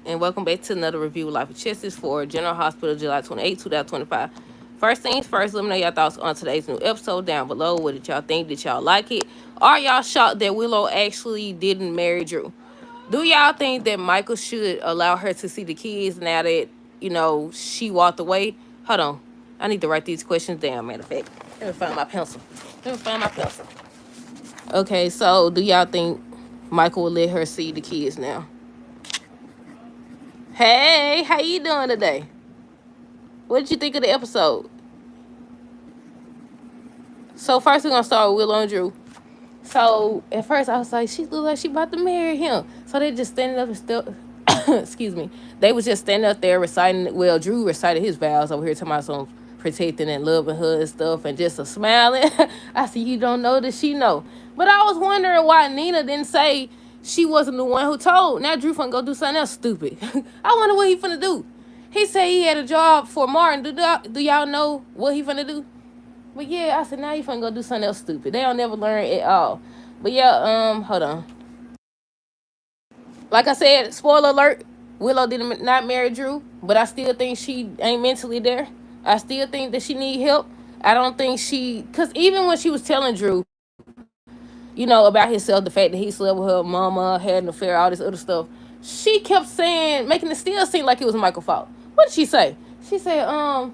and welcome back to another review of Life of Chesses for General Hospital, July 28, 2025. First things first, let me know your thoughts on today's new episode down below. What did y'all think? Did y'all like it? Are y'all shocked that Willow actually didn't marry Drew? Do y'all think that Michael should allow her to see the kids now that, she walked away? Hold on. I need to write these questions down, matter of fact. Let me find my pencil. Okay, so do y'all think Michael will let her see the kids now? Hey, how you doing today? What did you think of the episode? So first we're gonna start with Willow and Drew. So at first I was like, she look like she about to marry him. So they just standing up and still excuse me. They was just standing up there reciting, well, Drew recited his vows over here talking about some protecting and loving her and stuff and just a smiling. I said, you don't know that she know. But I was wondering why Nina didn't say she wasn't the one who told. Now Drew finna go do something else stupid. I wonder what he finna do. He said he had a job for Martin. Do y'all know what he finna do? But yeah, I said, now you finna go do something else stupid. They don't never learn at all. But yeah, hold on. Like I said, spoiler alert, Willow did not marry Drew, but I still think she ain't mentally there. I still think that she need help. I don't think because even when she was telling Drew, about himself, the fact that he slept with her mama, had an affair, all this other stuff, she kept saying, making it still seem like it was Michael's fault. What did she say? She said,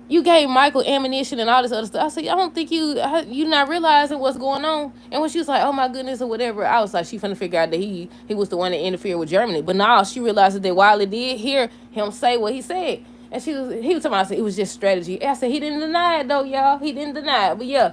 you gave Michael ammunition and all this other stuff. I said, I don't think you not realizing what's going on. And when she was like, oh my goodness, or whatever, I was like, she finna figure out that he was the one that interfered with Germany. But now she realized that Wiley did hear him say what he said. And he was talking about, it was just strategy. I said, he didn't deny it though, y'all. He didn't deny it. But yeah,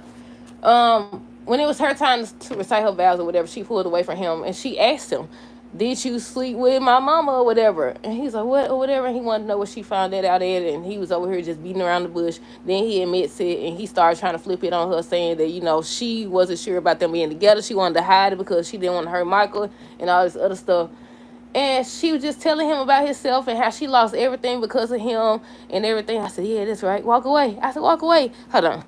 when it was her time to recite her vows or whatever, she pulled away from him and she asked him, did you sleep with my mama or whatever? And he's like, what or whatever. And he wanted to know what she found that out at. And he was over here just beating around the bush. Then he admits it and he started trying to flip it on her, saying that, she wasn't sure about them being together. She wanted to hide it because she didn't want to hurt Michael and all this other stuff. And she was just telling him about herself and how she lost everything because of him and everything. I said, yeah, that's right. Walk away. I said, walk away. Hold on.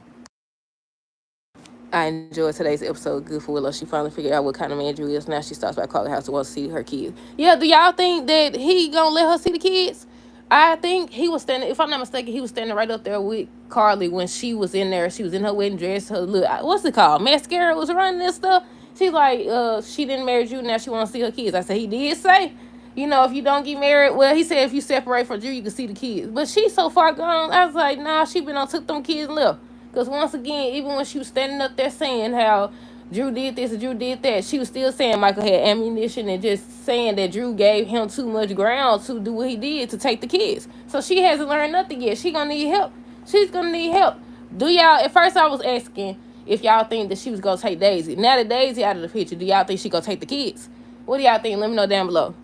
I enjoyed today's episode. Good for Willow. She finally figured out what kind of man Drew is. Now she starts by calling house to want to see her kids. Yeah, do y'all think that he gonna let her see the kids? I think he was standing, if I'm not mistaken, he was standing right up there with Carly when she was in there. She was in her wedding dress. Her look, what's it called? Mascara was running this stuff. She's like, she didn't marry Drew. Now she want to see her kids. I said, he did say, if you don't get married, well, he said if you separate from Drew, you can see the kids. But she's so far gone. I was like, nah, she been on took them kids and left. Because once again, even when she was standing up there saying how Drew did this and Drew did that, she was still saying Michael had ammunition and just saying that Drew gave him too much ground to do what he did to take the kids. So she hasn't learned nothing yet. She gonna need help. She's gonna need help. Do y'all, at first I was asking if y'all think that she was gonna take Daisy. Now that Daisy out of the picture, do y'all think she gonna take the kids? What do y'all think? Let me know down below.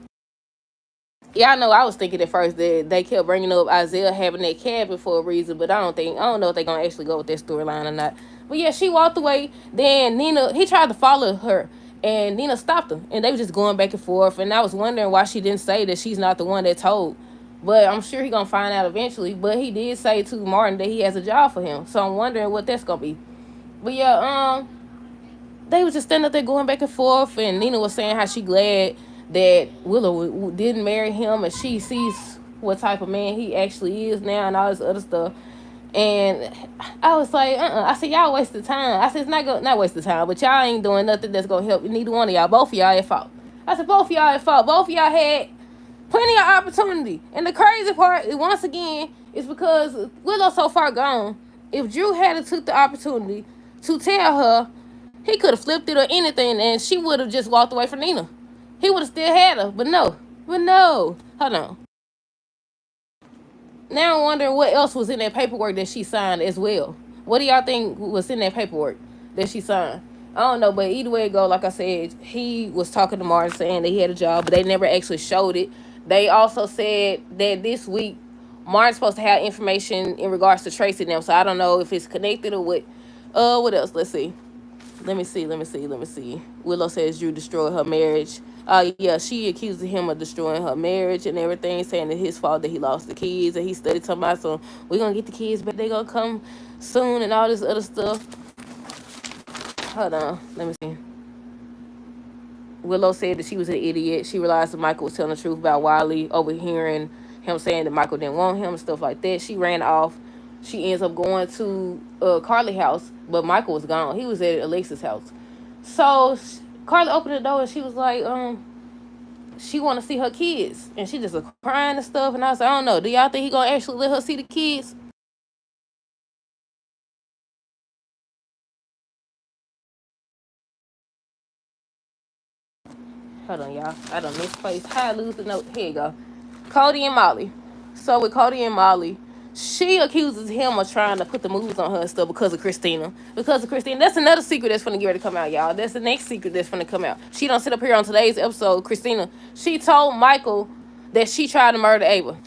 Yeah, I know I was thinking at first that they kept bringing up Isaiah having that cabin for a reason, but I don't know if they're going to actually go with that storyline or not. But yeah, she walked away. Then Nina, he tried to follow her, and Nina stopped him. And they were just going back and forth. And I was wondering why she didn't say that she's not the one that told. But I'm sure he's going to find out eventually. But he did say to Martin that he has a job for him. So I'm wondering what that's going to be. But yeah, they was just standing up there going back and forth. And Nina was saying how she glad that Willow didn't marry him and she sees what type of man he actually is now and all this other stuff. And I was like, I said, y'all wasted time. I said, it's not wasted time, but y'all ain't doing nothing that's gonna help neither one of y'all. Both of y'all at fault. I said, both of y'all at fault. Both of y'all had plenty of opportunity. And the crazy part, once again, is because Willow's so far gone. If Drew had took the opportunity to tell her, he could have flipped it or anything, and she would have just walked away from Nina. He would have still had her, but no. Hold on. Now I'm wondering what else was in that paperwork that she signed as well. What do y'all think was in that paperwork that she signed? I don't know, but either way it go, like I said, he was talking to Martin saying that he had a job, but they never actually showed it. They also said that this week, Martin's supposed to have information in regards to tracing them, so I don't know if it's connected or what. What else? Let's see. Let me see. Willow says Drew destroyed her marriage. Yeah, she accused him of destroying her marriage and everything, saying that his fault that he lost the kids, and he studied talking about, so we're gonna get the kids, but they gonna come soon and all this other stuff. Hold on, let me see. Willow said that she was an idiot. She realized that Michael was telling the truth about Wiley, overhearing him saying that Michael didn't want him and stuff like that. She ran off. She ends up going to Carly's house, but Michael was gone. He was at Alexa's house. So Carly opened the door and she was like, she want to see her kids, and she just was crying and stuff. And I was like, I don't know. Do y'all think he gonna actually let her see the kids? Hold on, y'all. I done misplaced. How I lose the note? Here you go. Cody and Molly. So with Cody and Molly, she accuses him of trying to put the moves on her and stuff because of Christina. Because of Christina. That's another secret that's finna get ready to come out, y'all. That's the next secret that's finna come out. She don't sit up here on today's episode, Christina. She told Michael that she tried to murder Ava.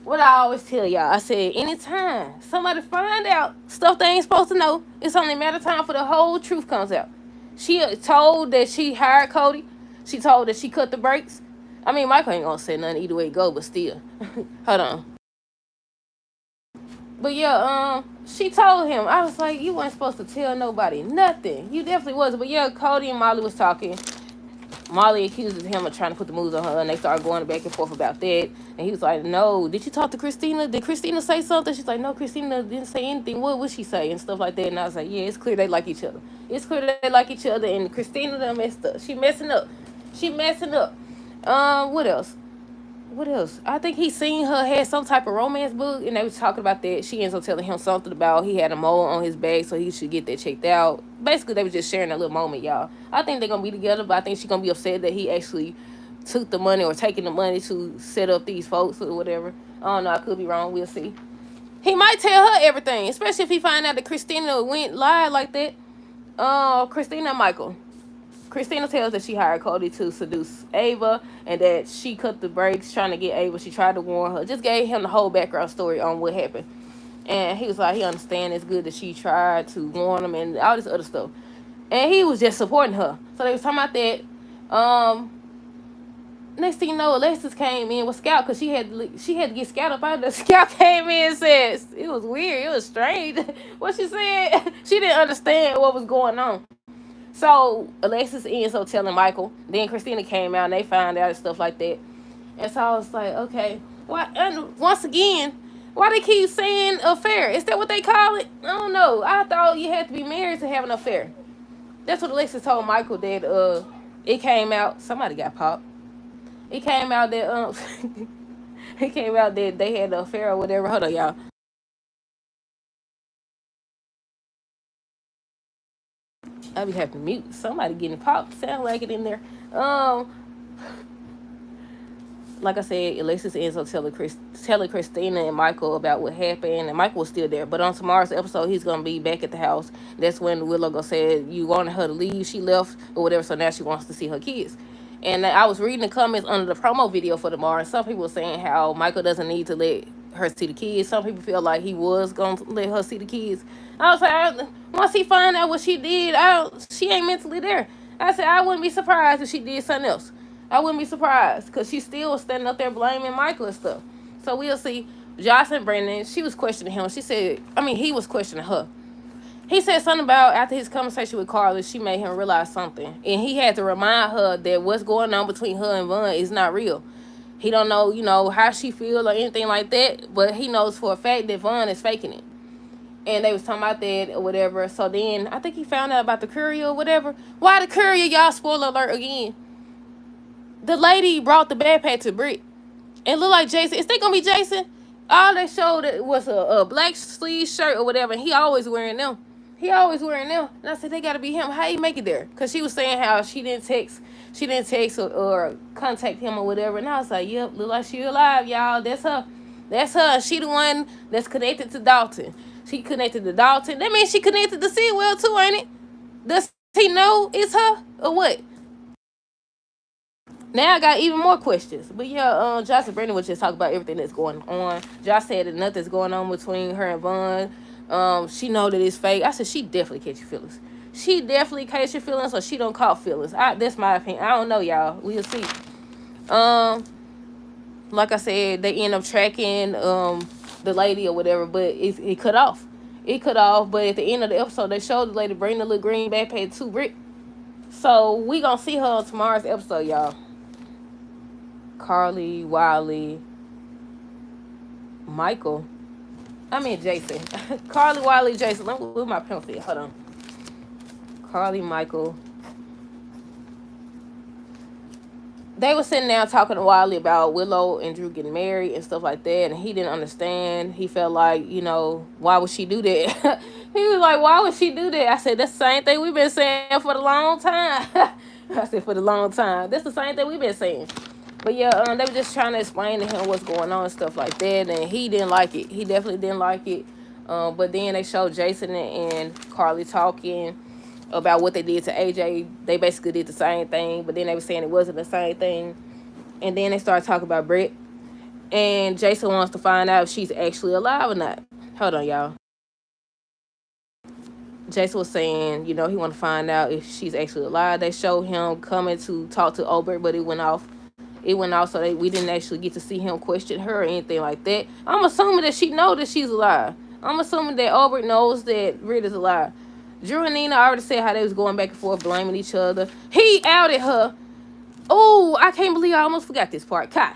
What I always tell y'all, I said, anytime somebody find out stuff they ain't supposed to know, it's only a matter of time for the whole truth comes out. She told that she hired Cody. She told that she cut the brakes. I mean, Michael ain't gonna say nothing either way it go, but still. Hold on. But yeah, she told him. I was like, you weren't supposed to tell nobody nothing. You definitely wasn't. But yeah, Cody and Molly was talking. Molly accuses him of trying to put the moves on her, and they started going back and forth about that. And he was like, no, did you talk to Christina? Did Christina say something? She's like, no, Christina didn't say anything. What would she say? And stuff like that. And I was like, yeah, it's clear they like each other. It's clear they like each other, and Christina done messed up. She messing up. She messing up. What else? What else? I think he seen her had some type of romance book, and they was talking about that. She ends up telling him something about he had a mole on his back, so he should get that checked out. Basically, they was just sharing that little moment, y'all. I think they're gonna be together, but I think she's gonna be upset that he actually took the money or taking the money to set up these folks or whatever. I don't know. I could be wrong. We'll see. He might tell her everything, especially if he find out that Christina went live like that. Christina and Michael. Christina tells that she hired Cody to seduce Ava and that she cut the brakes trying to get Ava. She tried to warn her. Just gave him the whole background story on what happened. And he was like, he understands it's good that she tried to warn him and all this other stuff. And he was just supporting her. So they was talking about that. Next thing you know, Alexis came in with Scout because she had to get Scout up out of there. Scout came in and said, it was weird. It was strange. What she said, she didn't understand what was going on. So Alexis ends up telling Michael. Then Christina came out and they found out and stuff like that. And so I was like, okay. Why? And once again, why they keep saying affair? Is that what they call it? I don't know. I thought you had to be married to have an affair. That's what Alexis told Michael that it came out. Somebody got popped. It came out that it came out that they had an affair or whatever. Hold on, y'all. I be having to mute. Somebody getting popped. Sound like it in there. Like I said, Alexis ends up telling Christina and Michael about what happened, and Michael was still there. But on tomorrow's episode, he's gonna be back at the house. That's when Willow gonna say you wanted her to leave, she left or whatever. So now she wants to see her kids. And I was reading the comments under the promo video for tomorrow, and some people were saying how Michael doesn't need to let her see the kids. Some people feel like he was gonna let her see the kids. I was like, once he find out what she did, she ain't mentally there. I said I wouldn't be surprised if she did something else. I wouldn't be surprised because she still was standing up there blaming Michael and stuff. So we'll see. Joss and Brendan, she was questioning him. She said, he was questioning her. He said something about after his conversation with Carla, she made him realize something. And he had to remind her that what's going on between her and Vaughn is not real. He don't know, how she feel or anything like that, but he knows for a fact that Vaughn is faking it. And they was talking about that or whatever. So then I think he found out about the courier or whatever. Why the courier, y'all? Spoiler alert again. The lady brought the backpack to Britt. And looked like Jason. Is that going to be Jason? All they showed was a black sleeve shirt or whatever. And he always wearing them. And I said, they got to be him. How he make it there? Because she was saying how she didn't text or contact him or whatever. And I was like, yep, look like she alive, y'all. That's her. She the one that's connected to Dalton. She connected to Dalton. That means she connected to Sewell too, ain't it? Does he know it's her or what? Now I got even more questions. But yeah, Josh and Brandon was just talking about everything that's going on. Josh said that nothing's going on between her and Vaughn. She know that it's fake. I said she definitely catch your feelings. She definitely catch your feelings, or she don't caught feelings. That's my opinion. I don't know, y'all. We'll see. Like I said, they end up tracking the lady or whatever, but it cut off. But at the end of the episode, they showed the lady bring the little green backpack to Rick. So we gonna see her on tomorrow's episode, y'all. Carly, Wiley, Michael. I mean Jason. Carly, Wiley, Jason. Let me move my pencil. Hold on. Carly, Michael. They were sitting down talking to Wiley about Willow and Drew getting married and stuff like that, and he didn't understand. He felt like, why would she do that? He was like, why would she do that? I said, that's the same thing we've been saying for the long time. I said, for the long time. That's the same thing we've been saying. But yeah, they were just trying to explain to him what's going on and stuff like that, and he didn't like it. He definitely didn't like it. But then they showed Jason and Carly talking about what they did to AJ. They basically did the same thing, but then they were saying it wasn't the same thing. And then they started talking about Britt. And Jason wants to find out if she's actually alive or not. Hold on, y'all. Jason was saying, he want to find out if she's actually alive. They showed him coming to talk to Obert, but it went off. So we didn't actually get to see him question her or anything like that. I'm assuming that she knows that she's alive. I'm assuming that Obert knows that Britt is alive. Drew and Nina already said how they was going back and forth, blaming each other. He outed her. Oh, I can't believe I almost forgot this part. Kai.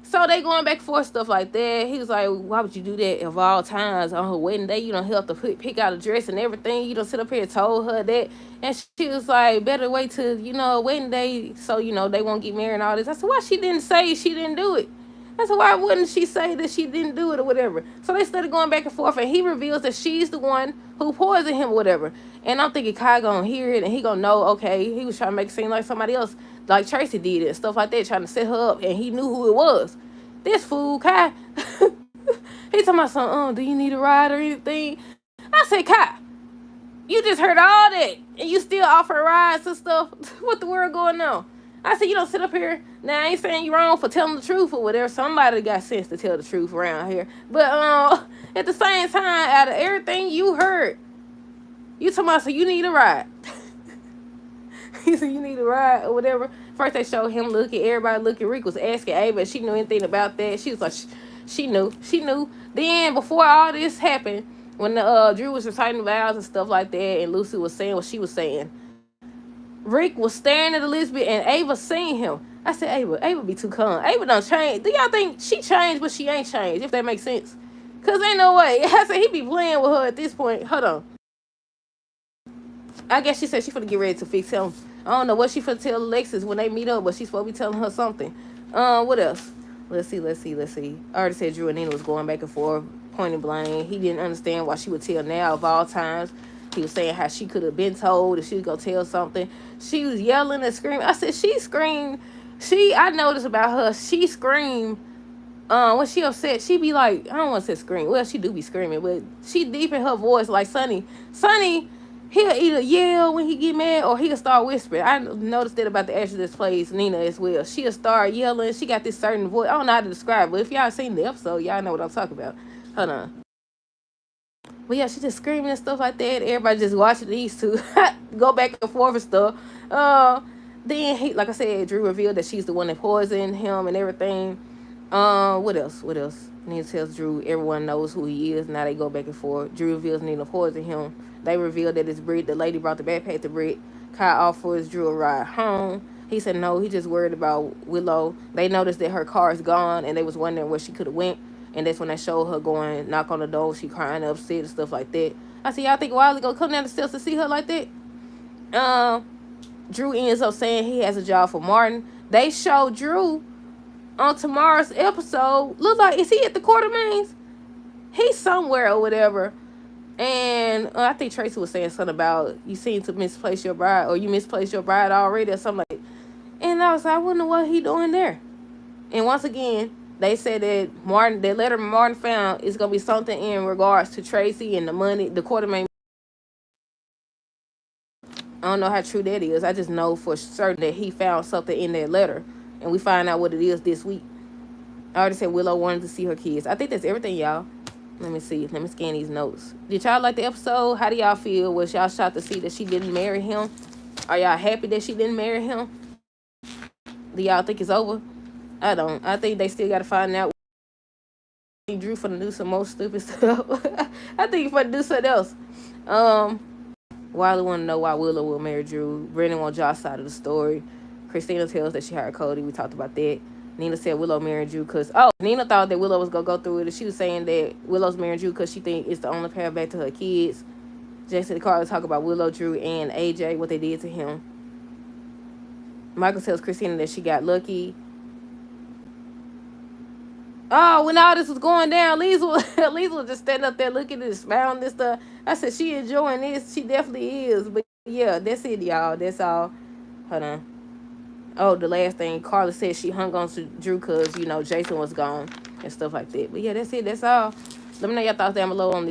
So they going back and forth, stuff like that. He was like, why would you do that of all times on her wedding day? You don't help to pick out a dress and everything. You don't sit up here and told her that. And she was like, better wait till, wedding day so, they won't get married and all this. I said, why she didn't say she didn't do it? I said, why wouldn't she say that she didn't do it or whatever? So they started going back and forth, and he reveals that she's the one who poisoned him or whatever. And I'm thinking Kai gonna hear it, and he gonna know, okay, he was trying to make it seem like somebody else, like Tracy did it and stuff like that, trying to set her up, and he knew who it was. This fool, Kai, he talking about something, do you need a ride or anything? I said, Kai, you just heard all that, and you still offer rides and stuff? What the world going on? I said, you don't sit up here. Now, I ain't saying you're wrong for telling the truth or whatever. Somebody got sense to tell the truth around here. But at the same time, out of everything you heard, you talking about, so you need a ride. He said, you need a ride or whatever. First, they showed him looking. Everybody looking. Rick was asking Ava if she knew anything about that. She was like, she knew. She knew. Then, before all this happened, when Drew was reciting vows and stuff like that, and Lucy was saying what she was saying, Rick was staring at Elizabeth, and Ava seen him. I said, Ava be too calm. Ava don't change. Do y'all think she changed, but she ain't changed, if that makes sense? Because ain't no way. I said, he be playing with her at this point. Hold on. I guess she said she finna get ready to fix him. I don't know what she finna tell Alexis when they meet up, but she's supposed to be telling her something. What else? Let's see. I already said Drew and Nina was going back and forth, pointing blame. He didn't understand why she would tell now of all times. He was saying how she could have been told if she was going to tell something. She was yelling and screaming. I said, she screamed. I noticed about her, she screamed. When she upset, she be like, I don't want to say scream. Well, she do be screaming, but she deep in her voice like Sonny. Sonny, he'll either yell when he get mad or he'll start whispering. I noticed that about the actress that plays Nina as well. She'll start yelling. She got this certain voice. I don't know how to describe it, but if y'all seen the episode, y'all know what I'm talking about. Hold on. But yeah, she just screaming and stuff like that. Everybody just watching these two go back and forth and stuff. Then he, like I said, Drew revealed that she's the one that poisoned him and everything. What else? Nina tells Drew everyone knows who he is. Now they go back and forth. Drew reveals Nina poisoned him. They reveal that it's Britt. The lady brought the backpack to Britt. Kai offers Drew a ride home. He said no, he just worried about Willow. They noticed that her car is gone, and they was wondering where she could have went. And that's when they showed her going, knock on the door, she crying upset and stuff like that. I said, y'all think Wiley gonna come down the stairs to see her like that? Drew ends up saying he has a job for Martin. They show Drew on tomorrow's episode. Look like, is he at the Quartermains? He's somewhere or whatever. And I think Tracy was saying something about you seem to misplace your bride, or you misplaced your bride already, or something like that. And I was like, I wonder what he doing there. And once again, they said that the letter Martin found is gonna be something in regards to Tracy and the money, the Quartermain. I don't know how true that is. I just know for certain that he found something in that letter, and we find out what it is this week. I already said Willow wanted to see her kids. I think that's everything, y'all. Let me see. Let me scan these notes. Did y'all like the episode? How do y'all feel? Was y'all shocked to see that she didn't marry him? Are y'all happy that she didn't marry him? Do y'all think it's over? I don't. I think they still got to find out. Drew for to do some more stupid stuff. I think he's for to do something else. Wiley want to know why Willow will marry Drew. Brennan wants Josh's side of the story. Christina tells that she hired Cody. We talked about that. Nina said Willow married Drew because, Nina thought that Willow was going to go through it. She was saying that Willow's marrying Drew because she thinks it's the only path back to her kids. Jason and Carla talk about Willow, Drew, and AJ, what they did to him. Michael tells Christina that she got lucky. Oh, when all this was going down, Lisa was just standing up there looking and smiling and stuff. I said, she enjoying this. She definitely is. But yeah, that's it, y'all. That's all. Hold on. Oh, the last thing, Carla said she hung on to Drew because, Jason was gone and stuff like that. But yeah, that's it. That's all. Let me know your thoughts down below on this